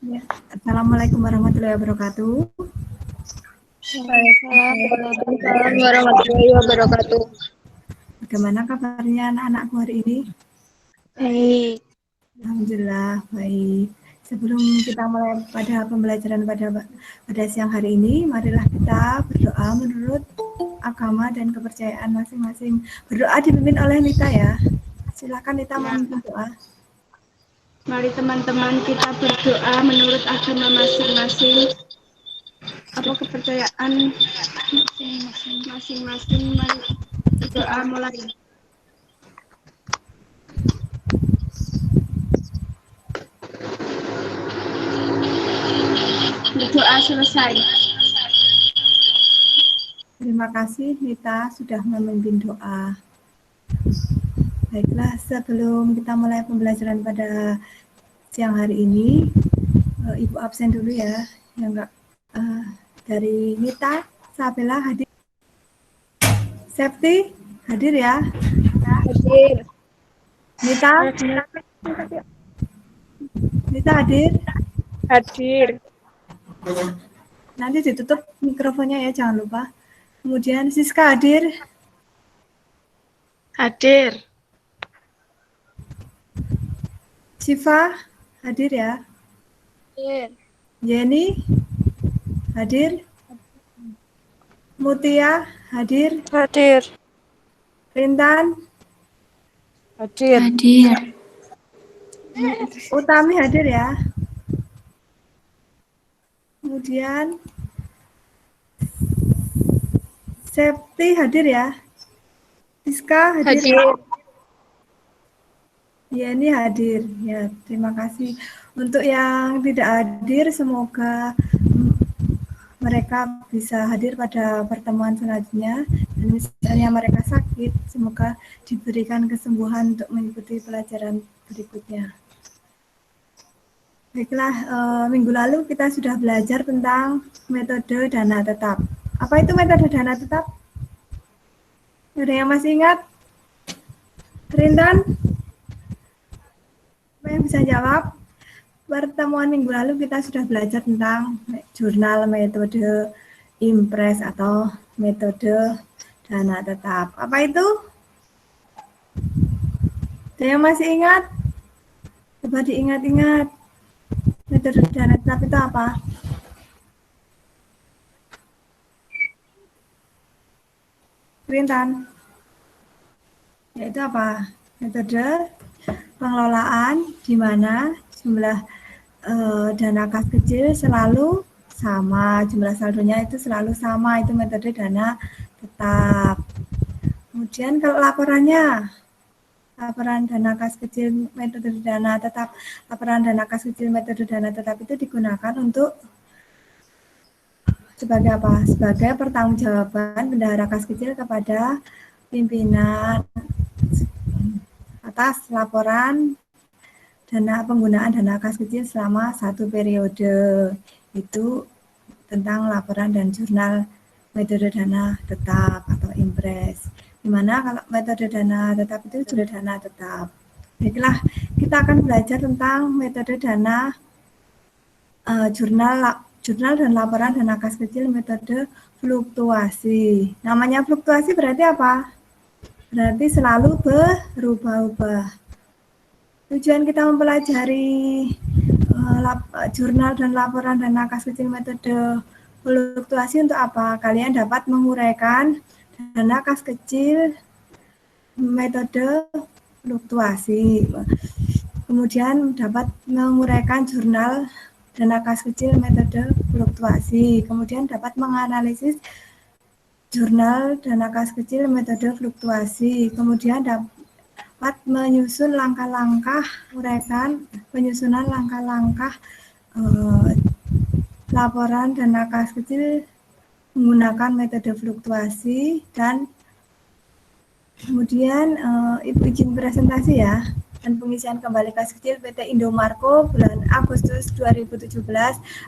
Ya. Assalamualaikum warahmatullahi wabarakatuh. Waalaikumsalam warahmatullahi wabarakatuh. Bagaimana kabarnya anak-anakku hari ini? Baik. Alhamdulillah baik. Sebelum kita mulai pada pembelajaran pada siang hari ini, marilah kita berdoa menurut agama dan kepercayaan masing-masing. Berdoa dipimpin oleh Nita ya. Silakan Nita memimpin doa. Mari teman-teman kita berdoa menurut agama masing-masing. Apa kepercayaan masing-masing? Mari berdoa mulai. Berdoa selesai. Terima kasih Nita sudah memimpin doa. Baiklah, sebelum kita mulai pembelajaran pada siang hari ini, Ibu absen dulu ya, yang enggak dari Nita, Sabella hadir, Septi hadir ya, Hadir. Nita hadir, Hadir. nanti ditutup mikrofonnya ya, jangan lupa. Kemudian Siska hadir, Hadir. Siva hadir ya, Hadir. Jenny hadir, Mutia hadir, Hadir. Rintan, Hadir. Utami hadir ya. Kemudian Septi hadir ya. Siska hadir. Hadir. Ya, ini hadir. Ya, terima kasih. Untuk yang tidak hadir, semoga mereka bisa hadir pada pertemuan selanjutnya. Dan misalnya mereka sakit, semoga diberikan kesembuhan untuk mengikuti pelajaran berikutnya. Baiklah, minggu lalu kita sudah belajar tentang metode dana tetap. Apa itu metode dana tetap? Ada yang masih ingat? Rintan? Apa yang bisa jawab? Pertemuan minggu lalu kita sudah belajar tentang jurnal metode impres atau metode dana tetap. Apa itu? Ada yang masih ingat? Coba diingat-ingat. Metode dana tetap itu apa? Rintan. Yaitu apa? Metode pengelolaan di mana jumlah dana kas kecil selalu sama, jumlah saldonya itu selalu sama, itu metode dana tetap. Kemudian kalau laporan dana kas kecil metode dana tetap, laporan dana kas kecil metode dana tetap itu digunakan untuk sebagai apa? Sebagai pertanggungjawaban bendahara kas kecil kepada pimpinan atas laporan penggunaan dana kas kecil selama satu periode. Itu tentang laporan dan jurnal metode dana tetap atau impres. Dimana kalau metode dana tetap itu sudah dana tetap. Baiklah, kita akan belajar tentang metode dana jurnal dan laporan dana kas kecil metode fluktuasi. Namanya fluktuasi berarti apa? Berarti selalu berubah-ubah. Tujuan kita mempelajari jurnal dan laporan dana kas kecil metode fluktuasi untuk apa? Kalian dapat menguraikan dana kas kecil metode fluktuasi. Kemudian dapat menguraikan jurnal dana kas kecil metode fluktuasi. Kemudian dapat menganalisis jurnal dana kas kecil metode fluktuasi. Kemudian dapat menyusun langkah-langkah penyusunan langkah-langkah laporan dana kas kecil menggunakan metode fluktuasi. Dan kemudian Ibu izin presentasi ya. Dan pengisian kembali kas kecil PT Indomarko bulan Agustus 2017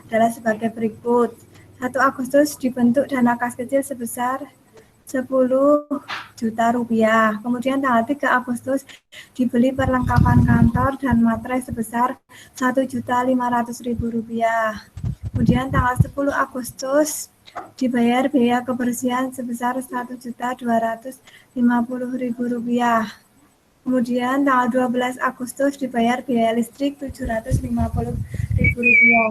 adalah sebagai berikut. 1 Agustus dibentuk dana kas kecil sebesar 10 juta rupiah. Kemudian tanggal 3 Agustus dibeli perlengkapan kantor dan materai sebesar 1.500.000 rupiah. Kemudian tanggal 10 Agustus dibayar biaya kebersihan sebesar 1.250.000 rupiah. Kemudian tanggal 12 Agustus dibayar biaya listrik 750.000 rupiah.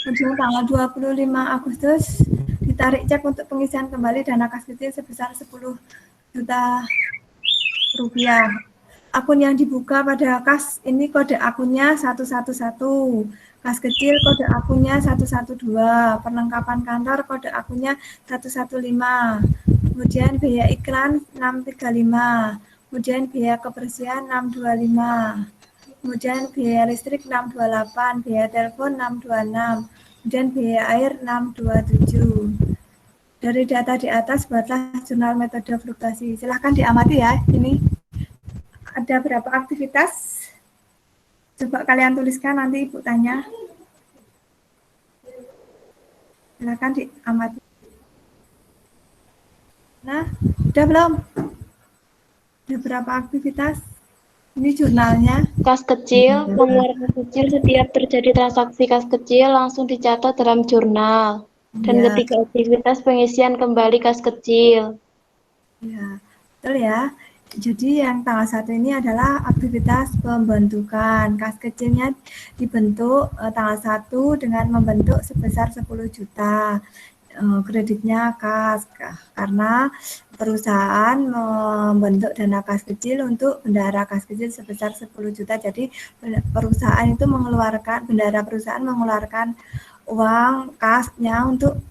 Kemudian tanggal 25 Agustus ditarik cek untuk pengisian kembali dana kas kecil sebesar 10 juta rupiah. Akun yang dibuka pada kas ini kode akunnya 111, kas kecil kode akunnya 112, perlengkapan kantor kode akunnya 115, kemudian biaya iklan 635, kemudian biaya kebersihan 625, kemudian biaya listrik 628, biaya telepon 626, kemudian biaya air 627. Dari data di atas buatlah jurnal metode fluktuasi. Silahkan diamati ya. Ini ada berapa aktivitas? Coba kalian tuliskan, nanti Ibu tanya. Silahkan diamati. Nah, udah belum? Ada berapa aktivitas? Ini jurnalnya. Kas kecil, pengeluaran kas kecil setiap terjadi transaksi kas kecil langsung dicatat dalam jurnal. Dan Ya. ketiga aktivitas pengisian kembali kas kecil. Ya, betul ya. Jadi yang tanggal 1 ini adalah aktivitas pembentukan. Kas kecilnya dibentuk tanggal 1 dengan membentuk sebesar 10 juta. Kreditnya kas, karena perusahaan membentuk dana kas kecil untuk bendahara kas kecil sebesar 10 juta. Jadi perusahaan itu mengeluarkan, bendahara perusahaan mengeluarkan uang kasnya untuk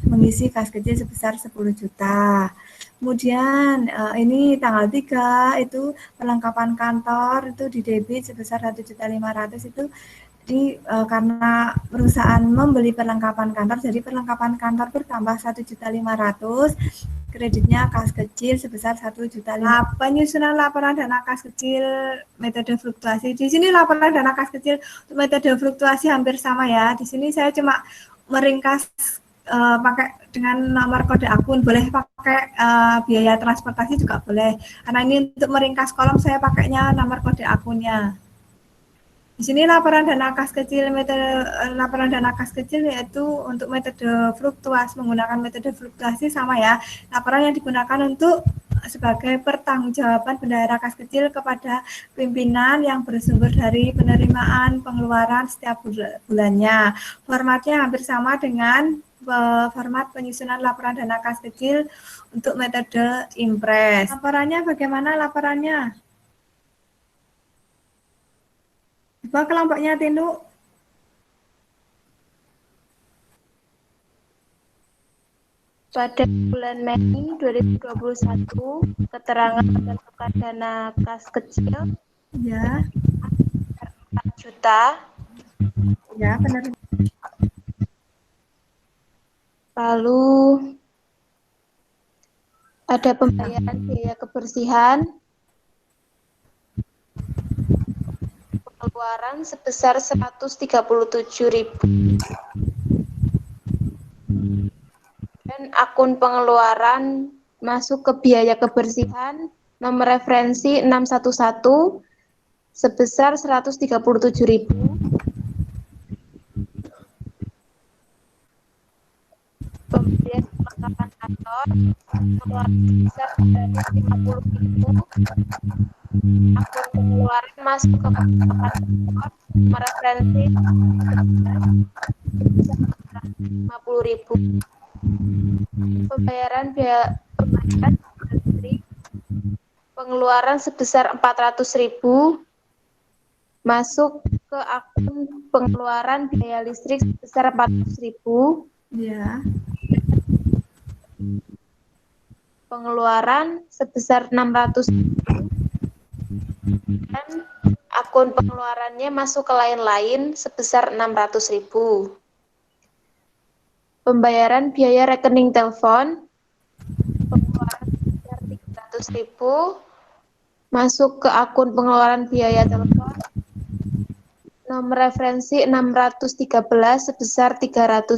mengisi kas kecil sebesar 10 juta. Kemudian ini tanggal 3 itu perlengkapan kantor itu di debit sebesar 1.500.000 itu karena perusahaan membeli perlengkapan kantor, jadi perlengkapan kantor bertambah 1.500.000, kreditnya kas kecil sebesar 1.500.000. Penyusunan laporan dana kas kecil metode fluktuasi. Di sini laporan dana kas kecil metode fluktuasi hampir sama ya. Di sini saya cuma meringkas pakai dengan nomor kode akun, boleh pakai biaya transportasi juga boleh. Karena ini untuk meringkas kolom saya pakainya nomor kode akunnya. Di sini laporan dana kas kecil, metode laporan dana kas kecil yaitu untuk metode fluktuasi, menggunakan metode fluktuasi sama ya. Laporan yang digunakan untuk sebagai pertanggungjawaban bendahara kas kecil kepada pimpinan yang bersumber dari penerimaan pengeluaran setiap bulannya. Formatnya hampir sama dengan format penyusunan laporan dana kas kecil untuk metode impres. Laporannya bagaimana laporannya? Coba kelompoknya Tindu. Pada bulan Mei 2021, keterangan pembentukan dana kas kecil Ya. 4 juta. Ya, benar. Lalu ada pembayaran biaya kebersihan, pengeluaran sebesar 137.000. Dan akun pengeluaran masuk ke biaya kebersihan nomor referensi 611 sebesar 137.000. Pembelian perlengkapan kantor pengeluaran sebesar 350.000. Akun pengeluaran masuk ke perlengkapan kantor nomor referensi 50.000. Pembayaran biaya listrik pengeluaran sebesar 400.000 masuk ke akun pengeluaran biaya listrik sebesar 400.000. Ya. Pengeluaran sebesar 600.000 dan akun pengeluarannya masuk ke lain-lain sebesar 600.000. Pembayaran biaya rekening telepon pengeluaran sebesar 300.000 masuk ke akun pengeluaran biaya telepon nomor referensi 613 sebesar 300.000.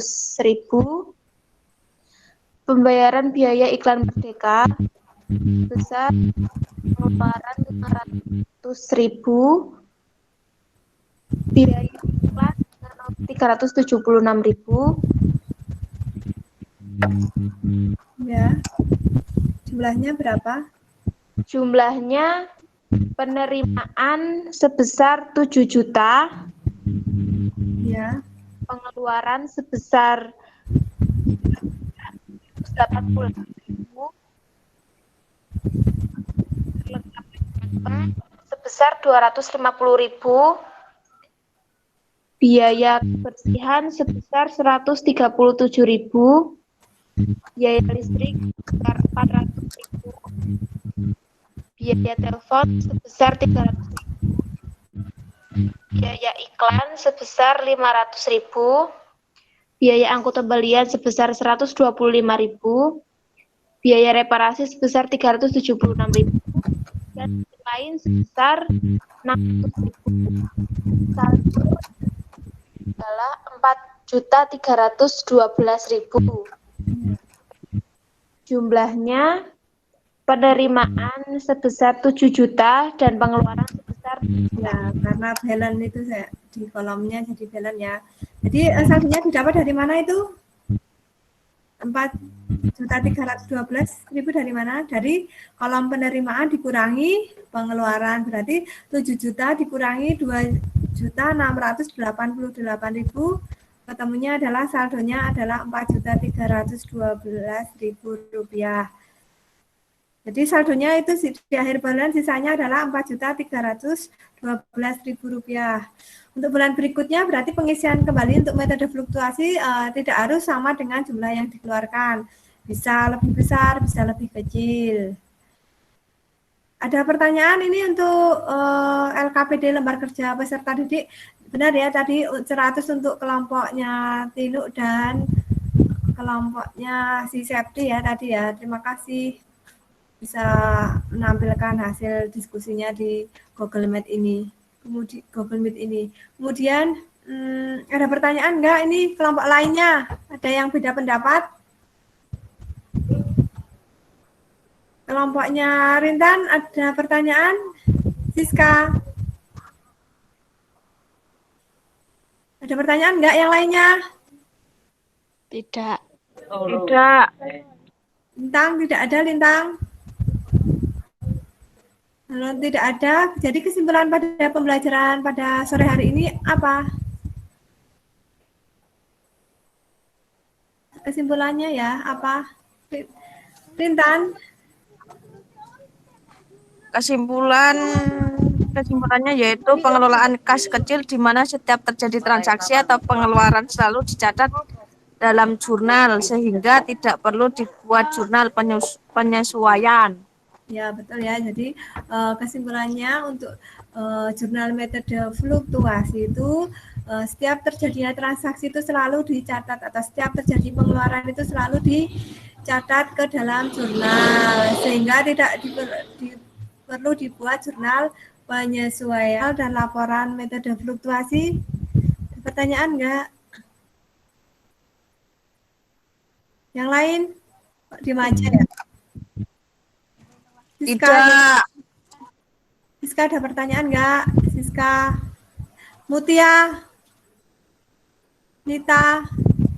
pembayaran biaya iklan Merdeka sebesar pengeluaran 500.000, biaya iklan 376.000, Ya. Jumlahnya berapa? jumlahnya penerimaan sebesar 7 juta, Ya. pengeluaran sebesar 80.000, sebesar 250.000, biaya kebersihan sebesar 137.000, biaya listrik sebesar 400.000, biaya telepon sebesar 300.000, biaya iklan sebesar 500.000, biaya angkutan balian sebesar 125.000, biaya reparasi sebesar 376.000, dan lain sebesar 600.000. Saldo adalah 4.312.000. Jumlahnya penerimaan sebesar 7 juta dan pengeluaran sebesar Ya, karena balance itu saya di kolomnya jadi balance ya. Jadi saldonya didapat dari mana itu? 4.312.000 dari mana? Dari kolom penerimaan dikurangi pengeluaran, berarti 7 juta dikurangi 2.688.000, ketemunya adalah saldonya adalah 4.312.000 rupiah. Jadi saldonya itu di akhir bulan sisanya adalah 4.312.000 rupiah. Untuk bulan berikutnya berarti pengisian kembali untuk metode fluktuasi tidak harus sama dengan jumlah yang dikeluarkan. Bisa lebih besar, bisa lebih kecil. Ada pertanyaan ini untuk LKPD lembar kerja peserta didik. Benar ya tadi 100 untuk kelompoknya Tinuk dan kelompoknya si Septi ya tadi ya. Terima kasih bisa menampilkan hasil diskusinya di Google Meet ini. Kemudian ada pertanyaan enggak ini kelompok lainnya? Ada yang beda pendapat? Kelompoknya Rintan ada pertanyaan? Siska? Ada pertanyaan enggak yang lainnya? tidak. Tidak. Lintang tidak ada Lintang? Kalau tidak ada, jadi kesimpulan pada pembelajaran pada sore hari ini apa? Kesimpulannya ya, apa? Rintan? Kesimpulannya yaitu pengelolaan kas kecil di mana setiap terjadi transaksi atau pengeluaran selalu dicatat dalam jurnal sehingga tidak perlu dibuat jurnal penyesuaian. Ya, betul ya. Jadi kesimpulannya untuk jurnal metode fluktuasi itu setiap terjadinya transaksi itu selalu dicatat atau setiap terjadi pengeluaran itu selalu dicatat ke dalam jurnal sehingga tidak perlu dibuat jurnal penyesuaian dan laporan metode fluktuasi. Pertanyaan enggak? Yang lain? Di aja ya? Tidak. Siska ada pertanyaan enggak? Siska, Mutia, Nita.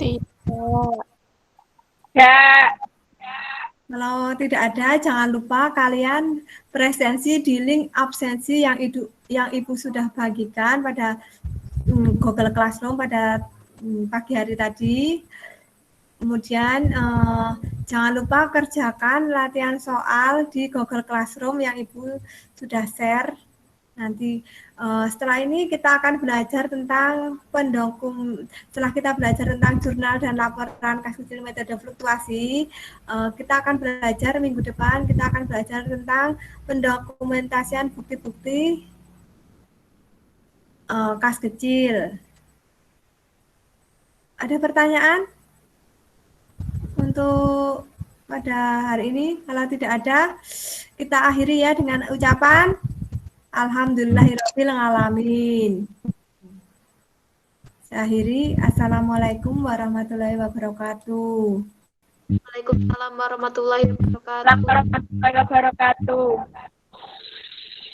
Tidak. Ya. Kalau tidak ada, jangan lupa kalian presensi di link absensi yang Ibu sudah bagikan pada Google Classroom pada pagi hari tadi. Kemudian jangan lupa kerjakan latihan soal di Google Classroom yang Ibu sudah share. Nanti setelah ini kita akan belajar tentang setelah kita belajar tentang jurnal dan laporan kas kecil metode fluktuasi, kita akan belajar minggu depan, kita akan belajar tentang pendokumentasian bukti-bukti kas kecil. Ada pertanyaan untuk pada hari ini? Kalau tidak ada, kita akhiri ya dengan ucapan Alhamdulillahirabbil alamin. Saya akhiri. Assalamualaikum warahmatullahi wabarakatuh. Waalaikumsalam warahmatullahi wabarakatuh. Warahmatullahi wabarakatuh.